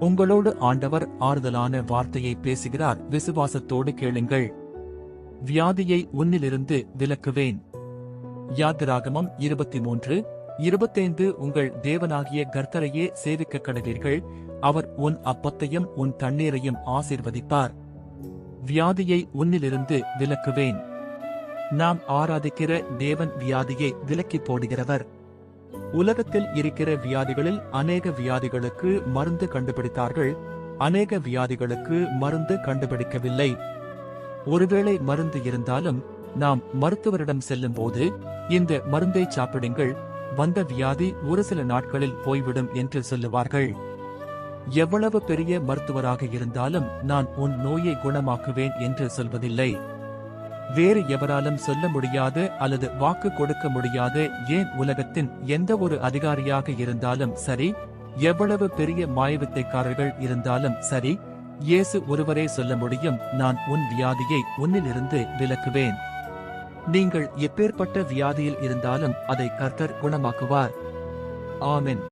உங்களோடு ஆண்டவர் ஆறுதலான வார்த்தையை பேசுகிறார். விசுவாசத்தோடு கேளுங்கள். வியாதியை உன்னிலிருந்து விலக்குவேன். யாத்திராகமம் 23:25. உங்கள் தேவனாகிய கர்த்தரையே சேவிக்கக் கடவீர்கள். அவர் உன் அப்பத்தையும் உன் தண்ணீரையும் ஆசீர்வதிப்பார். வியாதியை உன்னிலிருந்து விலக்குவேன். நாம் ஆராதிக்கிற தேவன் வியாதியை விலக்கிப் போடுகிறவர். உலகத்தில் இருக்கிற வியாதிகளில் அநேக வியாதிகளுக்கு மருந்து கண்டுபிடித்தார்கள். அநேக வியாதிகளுக்கு மருந்து கண்டுபிடிக்கவில்லை. ஒருவேளை மருந்து இருந்தாலும் நாம் மருத்துவரிடம் செல்லும்போது, இந்த மருந்தை சாப்பிடுங்கள், வந்த வியாதி ஒரு சில நாட்களில் போய்விடும் என்று சொல்லுவார்கள். எவ்வளவு பெரிய மருத்துவராக இருந்தாலும் நான் உன் நோயை குணமாக்குவேன் என்று சொல்வதில்லை. வேறு எவராலும் சொல்ல முடியாத அல்லது வாக்கு கொடுக்க முடியாத, ஏன் உலகத்தின் எந்த ஒரு அதிகாரியாக இருந்தாலும் சரி, எவ்வளவு பெரிய மாயவித்தைக்காரர்கள் இருந்தாலும் சரி, இயேசு ஒருவரே சொல்ல முடியும், நான் உன் வியாதியை உன்னிலிருந்து விலக்குவேன். நீங்கள் எப்பேற்பட்ட வியாதியில் இருந்தாலும் அதை கர்த்தர் குணமாக்குவார். ஆமென்.